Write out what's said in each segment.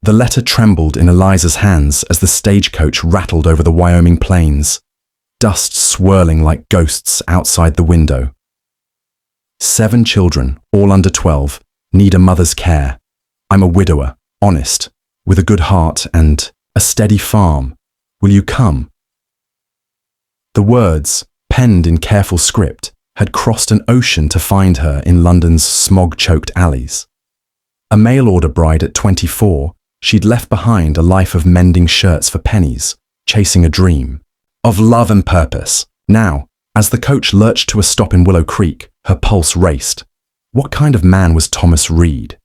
The letter trembled in Eliza's hands as the stagecoach rattled over the Wyoming plains, dust swirling like ghosts outside the window. 7 children, all under 12, need a mother's care. I'm a widower, honest, with a good heart and a steady farm. Will you come? The words, penned in careful script, had crossed an ocean to find her in London's smog-choked alleys. A mail-order bride at 24, she'd left behind a life of mending shirts for pennies, chasing a dream, of love and purpose. Now, as the coach lurched to a stop in Willow Creek, her pulse raced. What kind of man was Thomas Reed?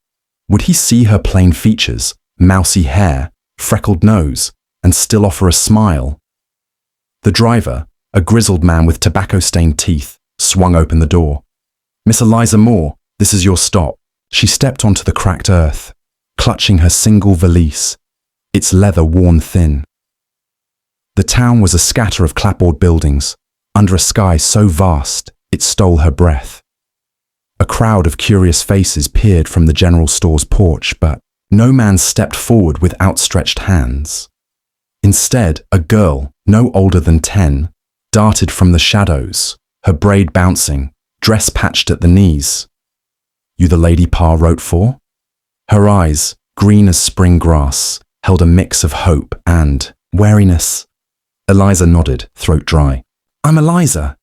Would he see her plain features, mousy hair, freckled nose, and still offer a smile? The driver, a grizzled man with tobacco-stained teeth, swung open the door. "Miss Eliza Moore, this is your stop." She stepped onto the cracked earth, clutching her single valise, its leather worn thin. The town was a scatter of clapboard buildings, under a sky so vast it stole her breath. A crowd of curious faces peered from the general store's porch, but no man stepped forward with outstretched hands. Instead, a girl, no older than 10, darted from the shadows, her braid bouncing, dress patched at the knees. "You the lady Pa wrote for?" Her eyes, green as spring grass, held a mix of hope and wariness. Eliza nodded, throat dry. "I'm Eliza.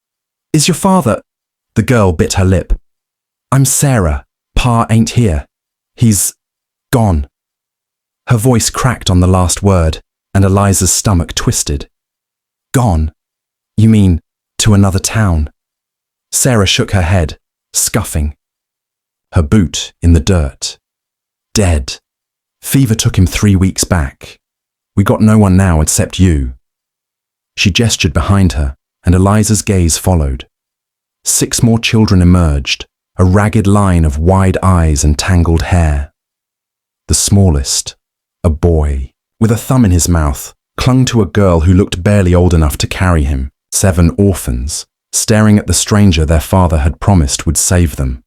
Is your father—" The girl bit her lip. "I'm Sarah. Pa ain't here. He's gone." Her voice cracked on the last word, and Eliza's stomach twisted. "Gone? You mean to another town?" Sarah shook her head, scuffing. Her boot in the dirt. "Dead. Fever took him 3 weeks back. We got no one now except you." She gestured behind her, and Eliza's gaze followed. 6 more children emerged, a ragged line of wide eyes and tangled hair. The smallest, a boy, with a thumb in his mouth, clung to a girl who looked barely old enough to carry him. 7 orphans, staring at the stranger their father had promised would save them.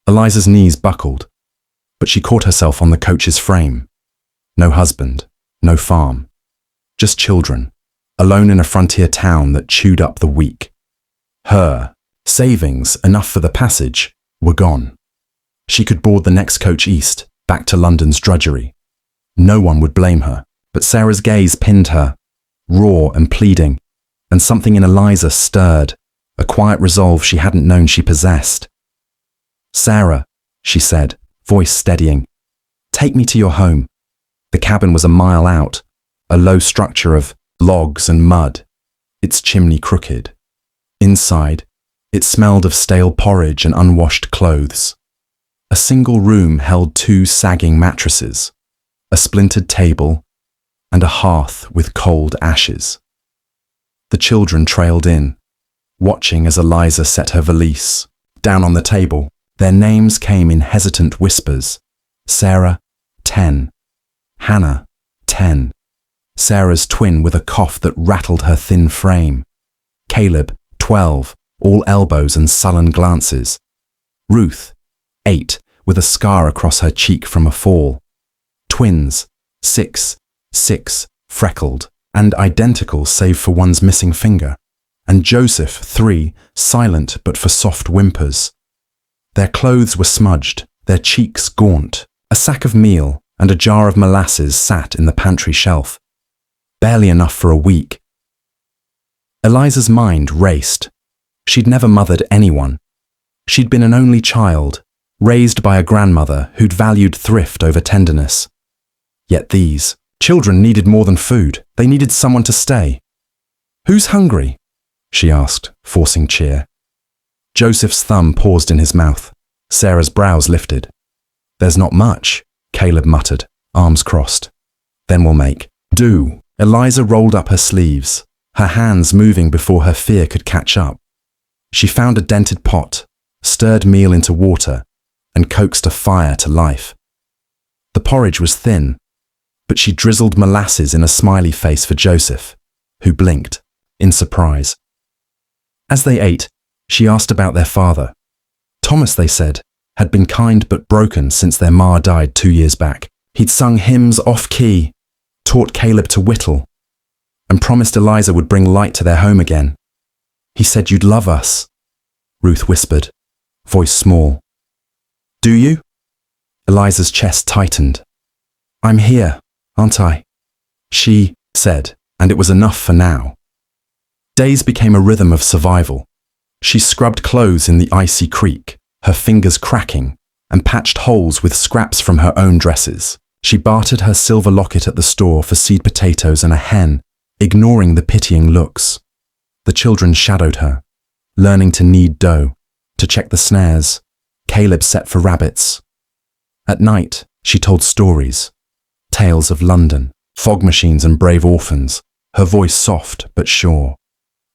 Eliza's knees buckled, but she caught herself on the coach's frame. No husband, no farm, just children, alone in a frontier town that chewed up the weak. Her savings, enough for the passage, were gone. She could board the next coach east, back to London's drudgery. No one would blame her, but Sarah's gaze pinned her, raw and pleading, and something in Eliza stirred, a quiet resolve she hadn't known she possessed. "Sarah," she said, voice steadying, "take me to your home." The cabin was a mile out, a low structure of logs and mud, its chimney crooked. Inside, it smelled of stale porridge and unwashed clothes. A single room held 2 sagging mattresses, a splintered table, and a hearth with cold ashes. The children trailed in, watching as Eliza set her valise. Down on the table, their names came in hesitant whispers. Sarah, 10. Hannah, 10. Sarah's twin with a cough that rattled her thin frame. Caleb, 12, all elbows and sullen glances. Ruth, 8, with a scar across her cheek from a fall. Twins, 6, freckled, and identical save for one's missing finger. And Joseph, 3, silent but for soft whimpers. Their clothes were smudged, their cheeks gaunt. A sack of meal and a jar of molasses sat in the pantry shelf. Barely enough for a week. Eliza's mind raced. She'd never mothered anyone. She'd been an only child, raised by a grandmother who'd valued thrift over tenderness. Yet these children needed more than food. They needed someone to stay. "Who's hungry?" she asked, forcing cheer. Joseph's thumb paused in his mouth. Sarah's brows lifted. "There's not much," Caleb muttered, arms crossed. "Then we'll make do." Eliza rolled up her sleeves, her hands moving before her fear could catch up. She found a dented pot, stirred meal into water, and coaxed a fire to life. The porridge was thin, but she drizzled molasses in a smiley face for Joseph, who blinked, in surprise. As they ate, she asked about their father. Thomas, they said, had been kind but broken since their ma died 2 years back. He'd sung hymns off-key, taught Caleb to whittle, and promised Eliza would bring light to their home again. He said you'd love us, Ruth whispered, voice small. Do you? Eliza's chest tightened. I'm here, aren't I? She said, and it was enough for now. Days became a rhythm of survival. She scrubbed clothes in the icy creek, her fingers cracking, and patched holes with scraps from her own dresses. She bartered her silver locket at the store for seed potatoes and a hen, ignoring the pitying looks. The children shadowed her, learning to knead dough, to check the snares. Caleb set for rabbits. At night, she told stories, tales of London, fog machines and brave orphans, her voice soft but sure.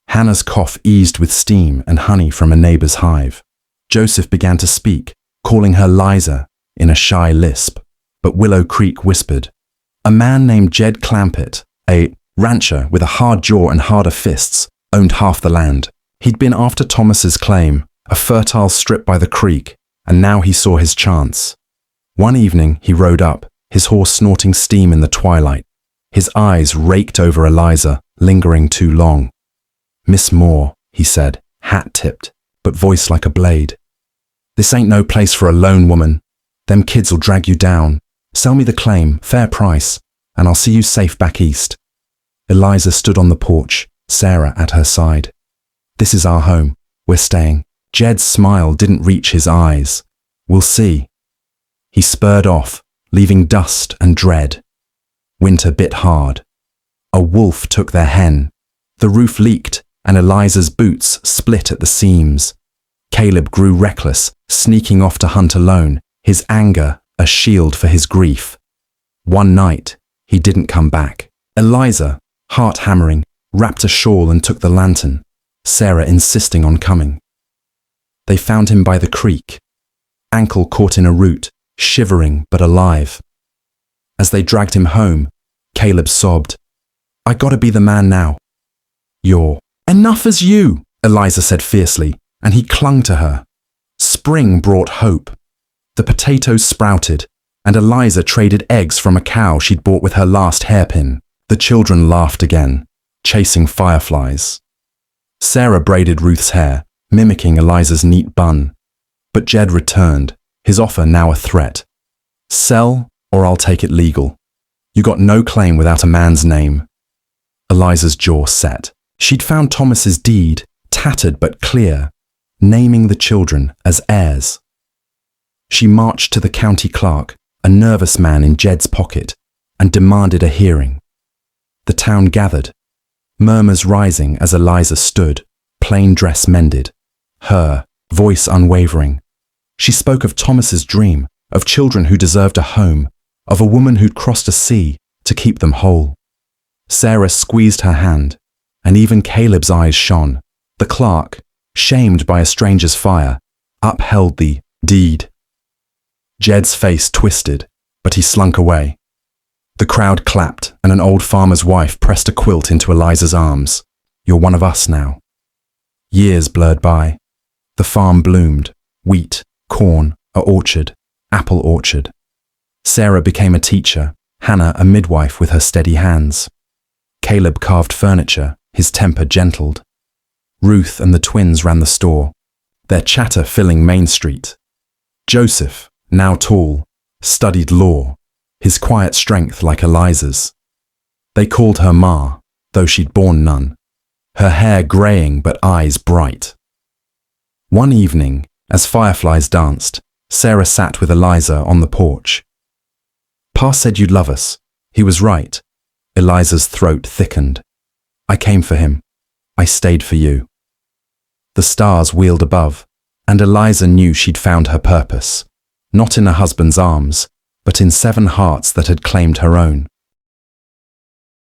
Hannah's cough eased with steam and honey from a neighbor's hive. Joseph began to speak, calling her Liza in a shy lisp, but Willow Creek whispered. A man named Jed Clampett, a rancher with a hard jaw and harder fists, owned half the land. He'd been after Thomas's claim, a fertile strip by the creek, and now he saw his chance. One evening he rode up, his horse snorting steam in the twilight. His eyes raked over Eliza, lingering too long. Miss Moore, he said, hat-tipped, but voice like a blade. This ain't no place for a lone woman. Them kids'll drag you down. Sell me the claim, fair price, and I'll see you safe back east. Eliza stood on the porch, Sarah at her side. This is our home. We're staying. Jed's smile didn't reach his eyes. We'll see. He spurred off, leaving dust and dread. Winter bit hard. A wolf took their hen. The roof leaked, and Eliza's boots split at the seams. Caleb grew reckless, sneaking off to hunt alone, his anger a shield for his grief. One night, he didn't come back. Eliza, heart hammering, wrapped a shawl and took the lantern, Sarah insisting on coming. They found him by the creek, ankle caught in a root, shivering but alive. As they dragged him home, Caleb sobbed, I gotta be the man now. You're enough as you, Eliza said fiercely, and he clung to her. Spring brought hope. The potatoes sprouted, and Eliza traded eggs from a cow she'd bought with her last hairpin. The children laughed again, chasing fireflies. Sarah braided Ruth's hair, mimicking Eliza's neat bun. But Jed returned, his offer now a threat. Sell, or I'll take it legal. You got no claim without a man's name. Eliza's jaw set. She'd found Thomas's deed, tattered but clear, naming the children as heirs. She marched to the county clerk, a nervous man in Jed's pocket, and demanded a hearing. The town gathered, murmurs rising as Eliza stood, plain dress mended, her voice unwavering. She spoke of Thomas's dream, of children who deserved a home, of a woman who'd crossed a sea to keep them whole. Sarah squeezed her hand, and even Caleb's eyes shone. The clerk, shamed by a stranger's fire, upheld the deed. Jed's face twisted, but he slunk away. The crowd clapped, and an old farmer's wife pressed a quilt into Eliza's arms. You're one of us now. Years blurred by. The farm bloomed, wheat, corn, a orchard, apple orchard. Sarah became a teacher, Hannah a midwife with her steady hands. Caleb carved furniture, his temper gentled. Ruth and the twins ran the store, their chatter filling Main Street. Joseph, now tall, studied law, his quiet strength like Eliza's. They called her Ma, though she'd borne none, her hair greying but eyes bright. One evening, as fireflies danced, Sarah sat with Eliza on the porch. Pa said you'd love us. He was right. Eliza's throat thickened. I came for him. I stayed for you. The stars wheeled above, and Eliza knew she'd found her purpose, not in a husband's arms, but in 7 hearts that had claimed her own.